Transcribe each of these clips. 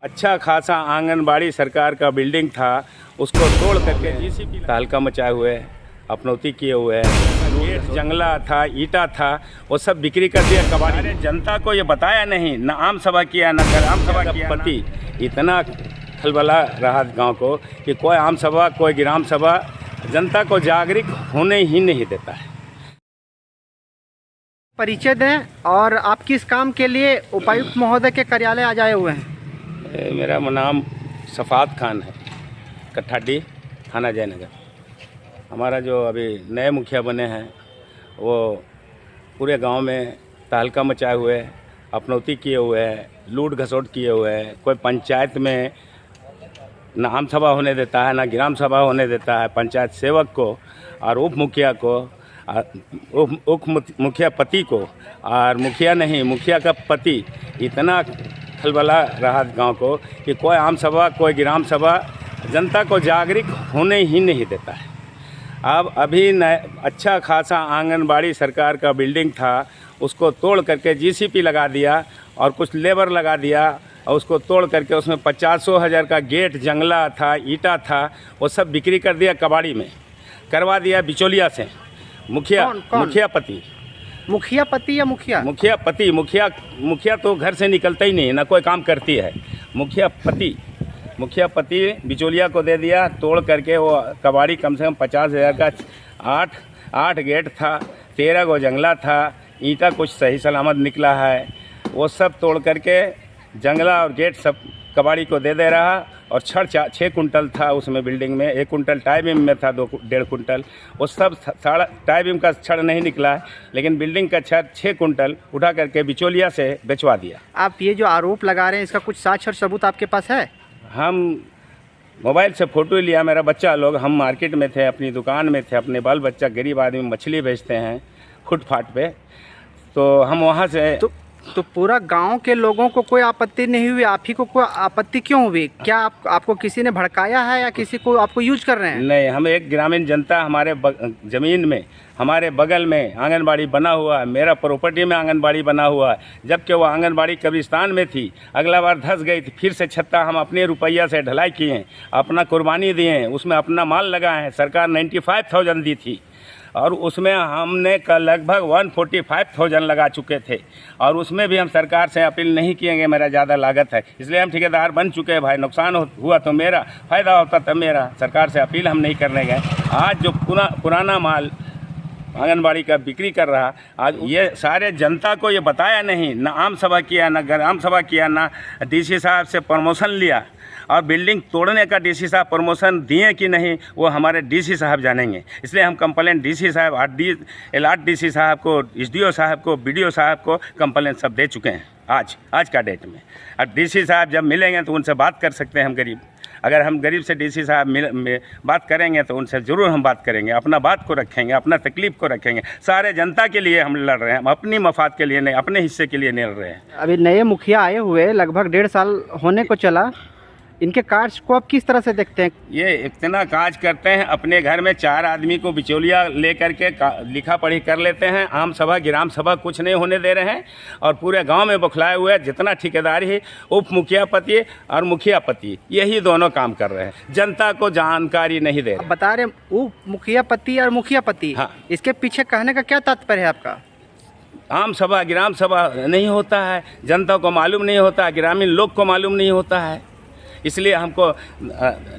अच्छा खासा आंगनबाड़ी सरकार का बिल्डिंग था, उसको तोड़ करके जीसीपी तहलका मचाए हुए, अपनौती किए हुए हैं। गेट जंगला था, ईटा था, वो सब बिक्री कर दिया कबाड़ी ने। जनता को ये बताया नहीं, न आम सभा किया, न ग्राम सभा किया। पति इतना खलबला रहा गांव को कि कोई आम सभा, कोई ग्राम सभा जनता को जागरूक होने ही नहीं देता है। परिचय दें और आप किस काम के लिए उपायुक्त महोदय के कार्यालय आज आए हुए हैं? मेरा नाम सफ़ात खान है, कट्ठाडी, थाना जयनगर। हमारा जो अभी नए मुखिया बने हैं वो पूरे गांव में तहलका मचाए हुए, अपनौती किए हुए हैं, लूट घसोट किए हुए हैं। कोई पंचायत में न आम सभा होने देता है, न ग्राम सभा होने देता है। पंचायत सेवक को और उप मुखिया को, उप मुखिया पति को, और मुखिया नहीं, मुखिया का पति इतना खलबला रहा गांव को कि कोई आम सभा, कोई ग्राम सभा जनता को जागरूक होने ही नहीं देता है। अब अभी अच्छा खासा आंगनबाड़ी सरकार का बिल्डिंग था, उसको तोड़ करके जीसीपी लगा दिया और कुछ लेबर लगा दिया, और उसको तोड़ करके उसमें 50,000 का गेट जंगला था, ईटा था, वो सब बिक्री कर दिया, कबाड़ी में करवा दिया बिचौलिया से। मुखिया मुखिया पति, मुखिया पति या मुखिया? मुखिया पति। मुखिया तो घर से निकलता ही नहीं, ना कोई काम करती है। मुखिया पति बिचौलिया को दे दिया, तोड़ करके वो कबाड़ी कम से कम 50,000 का 8 गेट था, 13 गो जंगला था, ईंटा कुछ सही सलामत निकला है, वो सब तोड़ करके जंगला और गेट सब कबाड़ी को दे रहा। और छड़ 6 कुंटल था उसमें बिल्डिंग में, 1 कुंटल टाई बीम में था, 1.5 कुंटल, वो सब टाई बीम का छड़ नहीं निकला है, लेकिन बिल्डिंग का छड़ 6 कुंटल उठा करके बिचौलिया से बेचवा दिया। आप ये जो आरोप लगा रहे हैं, इसका कुछ साक्ष्य और सबूत आपके पास है? हम मोबाइल से फ़ोटो लिया, मेरा बच्चा लोग, हम मार्केट में थे, अपनी दुकान में थे, अपने बाल बच्चा, गरीब आदमी मछली बेचते हैं फुटपाथ पे, तो हम वहाँ से तो पूरा गांव के लोगों को कोई आपत्ति नहीं हुई, आप ही को कोई आपत्ति क्यों हुई? क्या आपको किसी ने भड़काया है या किसी को आपको यूज कर रहे हैं? नहीं, हम एक ग्रामीण जनता, हमारे ज़मीन में, हमारे बगल में आंगनबाड़ी बना हुआ है, मेरा प्रॉपर्टी में आंगनबाड़ी बना हुआ है, जबकि वो आंगनबाड़ी कब्रिस्तान में थी, अगला बार धंस गई थी, फिर से छत्ता हम अपने रुपया से ढलाई किए, अपना कुर्बानी दिए, उसमें अपना माल लगाए हैं। सरकार 95,000 दी थी और उसमें हमने का लगभग 145,000 लगा चुके थे, और उसमें भी हम सरकार से अपील नहीं किएंगे, मेरा ज़्यादा लागत है, इसलिए हम ठेकेदार बन चुके हैं। भाई नुकसान हुआ तो मेरा, फ़ायदा होता तब मेरा। सरकार से अपील हम नहीं करने गए। आज जो पुराना माल आंगनबाड़ी का बिक्री कर रहा, आज ये सारे जनता को ये बताया नहीं, न आम सभा किया, न ग्राम सभा किया, न डीसी साहब से परमिशन लिया, और बिल्डिंग तोड़ने का डीसी साहब परमिशन दिए कि नहीं वो हमारे डीसी साहब जानेंगे। इसलिए हम कंप्लेंट डीसी साहब, LRD डीसी साहब को, SDO साहब को, BDO साहब को कंप्लेंट सब दे चुके हैं आज का डेट में। अब डीसी साहब जब मिलेंगे तो उनसे बात कर सकते हैं हम गरीब। अगर हम गरीब से डीसी साहब बात करेंगे तो उनसे ज़रूर हम बात करेंगे, अपना बात को रखेंगे, अपना तकलीफ़ को रखेंगे। सारे जनता के लिए हम लड़ रहे हैं, हम अपनी मफाद के लिए नहीं, अपने हिस्से के लिए नहीं लड़ रहे हैं। अभी नए मुखिया आए हुए लगभग 1.5 साल होने को चला, इनके कार्य को आप किस तरह से देखते हैं? ये इतना काज करते हैं, अपने घर में 4 आदमी को बिचौलिया लेकर के लिखा पढ़ी कर लेते हैं, आम सभा ग्राम सभा कुछ नहीं होने दे रहे हैं, और पूरे गांव में बौखलाए हुए जितना ठेकेदारी है, उप मुखिया पति और मुखिया पति, यही दोनों काम कर रहे हैं, जनता को जानकारी नहीं दे रहे। बता रहे उप मुखिया पति और मुखिया पति, हाँ, इसके पीछे कहने का क्या तात्पर्य है आपका? आम सभा ग्राम सभा नहीं होता है, जनता को मालूम नहीं होता, ग्रामीण लोग को मालूम नहीं होता है, इसलिए हमको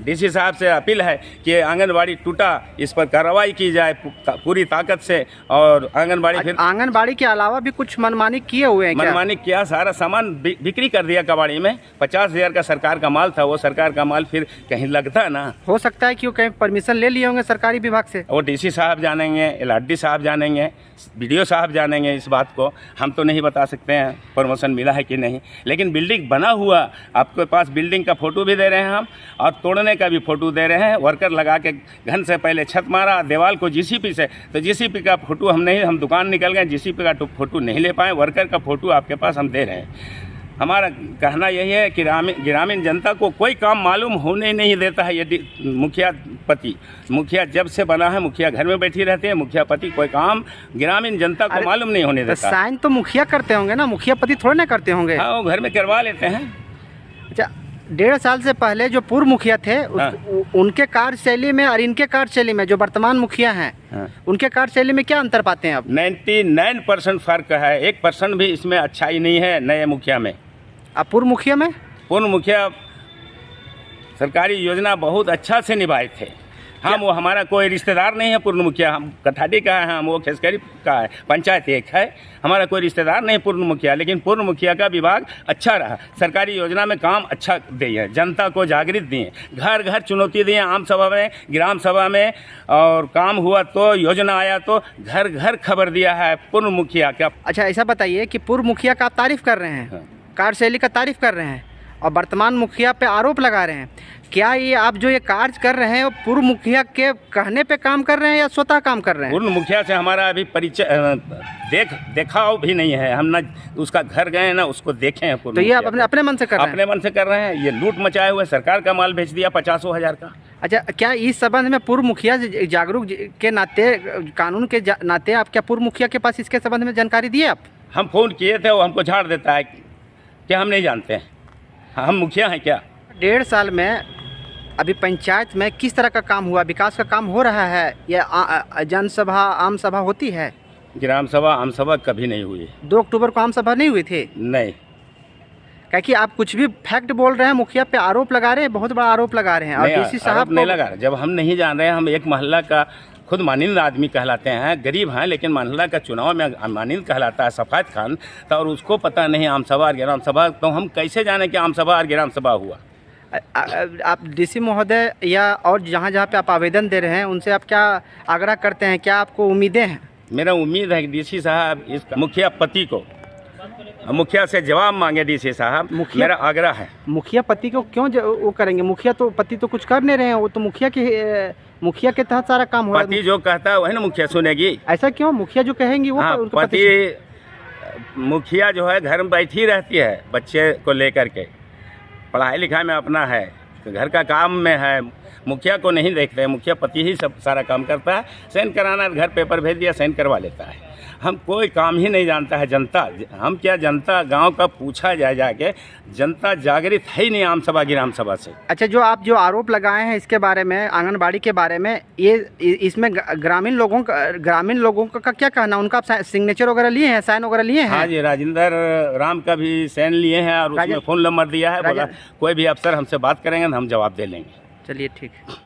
डीसी साहब से अपील है कि आंगनबाड़ी टूटा, इस पर कार्रवाई की जाए पूरी ताकत से। और आंगनबाड़ी के अलावा भी कुछ मनमानी किए हुए हैं? मनमानी किया, सारा सामान बिक्री कर दिया कबाड़ी में। 50,000 का सरकार का माल था, वो सरकार का माल फिर कहीं लगता ना। हो सकता है कि वो कहीं परमिशन ले लिए होंगे सरकारी विभाग से। वो डीसी साहब जानेंगे, LRD साहब जानेंगे, BDO साहब जानेंगे इस बात को, हम तो नहीं बता सकते हैं परमिशन मिला है कि नहीं। लेकिन बिल्डिंग बना हुआ, आपके पास बिल्डिंग का फोटो भी दे रहे हैं हम, और तोड़ने का भी फोटो दे रहे हैं। वर्कर लगा के घन से पहले छत मारा, दीवार को जीसीपी से, तो जीसीपी का फोटो हम दुकान निकल गए, जीसीपी का फोटो नहीं ले पाए, वर्कर का फोटो आपके पास हम दे रहे हैं। हमारा कहना यही है कि ग्रामीण जनता को कोई काम मालूम होने नहीं देता है। यदि मुखिया जब से बना है, मुखिया घर में बैठी रहती है, मुखिया पति कोई काम ग्रामीण जनता को मालूम नहीं होने देता। साइन तो मुखिया करते होंगे ना, मुखिया पति थोड़े ना करते होंगे? हाँ, वो घर में करवा लेते हैं। अच्छा, 1.5 साल से पहले जो पूर्व मुखिया थे हाँ। उनके कार्यशैली में और इनके कार्यशैली में जो वर्तमान मुखिया हैं हाँ। उनके कार्यशैली में क्या अंतर पाते हैं आप? 99% फर्क है, 1% भी इसमें अच्छाई नहीं है नए मुखिया में। आप पूर्व मुखिया में? पूर्व मुखिया सरकारी योजना बहुत अच्छा से निभाए थे। हम वो हमारा कोई रिश्तेदार नहीं है पूर्व मुखिया, हम कठाटी का है, हम वो खेसकरी का है, पंचायत एक है, हमारा कोई रिश्तेदार नहीं पूर्व मुखिया। लेकिन पूर्व मुखिया का विभाग अच्छा रहा, सरकारी योजना में काम अच्छा दिए, जनता को जागृत दिए, घर घर चुनौती दिए, आम सभा में, ग्राम सभा में, और काम हुआ तो योजना आया तो घर घर खबर दिया है पूर्व मुखिया का। अच्छा, ऐसा बताइए कि पूर्व मुखिया का आप तारीफ कर रहे हैं, हाँ। कार्यशैली का तारीफ कर रहे हैं और वर्तमान मुखिया पे आरोप लगा रहे हैं। क्या ये आप जो ये कार्य कर रहे हैं वो पूर्व मुखिया के कहने पे काम कर रहे हैं या स्वतः काम कर रहे हैं? पूर्व मुखिया से हमारा अभी परिचय देखाव भी नहीं है, हम ना उसका घर गए ना उसको देखे हैं। तो ये आप अपने मन से कर रहे हैं? अपने मन से कर रहे हैं। ये लूट मचाए हुए सरकार का माल बेच दिया 50,000 का। अच्छा, क्या इस संबंध में पूर्व मुखिया जागरूक के नाते, कानून के नाते आप क्या पूर्व मुखिया के पास इसके संबंध में जानकारी दिए आप? हम फ़ोन किए थे, वो हमको झाड़ देता है कि हम नहीं जानते हैं, हम मुखिया हैं क्या। 1.5 साल में अभी पंचायत में किस तरह का काम हुआ, विकास का काम हो रहा है या जनसभा आम सभा होती है? ग्राम सभा आम सभा कभी नहीं हुई। 2 अक्टूबर को आम सभा नहीं हुई थी? नहीं। क्या कि आप कुछ भी फैक्ट बोल रहे हैं, मुखिया पे आरोप लगा रहे हैं, बहुत बड़ा आरोप लगा रहे हैं। और डीसी साहब नहीं लगा रहे, जब हम नहीं जान रहे हैं, हम एक मोहल्ला का खुद मानिंद आदमी कहलाते हैं, गरीब हैं, लेकिन मोहल्ला का चुनाव में मानिंद कहलाता है सफ़ायत खान, तो और उसको पता नहीं आम सभा और ग्राम सभा, तो हम कैसे जाने कि आम सभा और ग्राम सभा हुआ। आप डीसी महोदय या और जहाँ जहाँ पे आप आवेदन दे रहे हैं उनसे आप क्या आग्रह करते हैं, क्या आपको उम्मीदें हैं? मेरा उम्मीद है कि डीसी साहब इस मुखिया पति को, मुखिया से जवाब मांगे डीसी साहब, मेरा आग्रह है। मुखिया पति को क्यों वो करेंगे? मुखिया तो पति तो कुछ कर नहीं रहे हैं, वो तो मुखिया के तहत सारा काम हो रहा है। पति जो कहता है वही ना मुखिया सुनेगी। ऐसा क्यों? मुखिया जो कहेंगी वो हाँ, पति मुखिया जो है घर में बैठी रहती है, बच्चे को लेकर के पढ़ाई लिखाई में अपना है, तो घर का काम में है, मुखिया को नहीं देखते हैं। मुखिया पति ही सब सारा काम करता है, साइन कराना, घर पेपर भेज दिया, साइन करवा लेता है। हम कोई काम ही नहीं जानता है। जनता, हम क्या जनता गांव का पूछा जाए जाके, जनता जागृत है ही नहीं आम सभा ग्राम सभा से। अच्छा, जो आप जो आरोप लगाए हैं इसके बारे में, आंगनबाड़ी के बारे में, ये इसमें ग्रामीण लोगों का क्या कहना? उनका आप सिग्नेचर वगैरह लिए हैं, साइन वगैरह लिए हैं? हाँ जी, राजेंद्र राम का भी साइन लिए हैं और उसमें फ़ोन नंबर दिया है, बोला कोई भी अफसर हमसे बात करेंगे तो हम जवाब दे लेंगे। चलिए, ठीक है।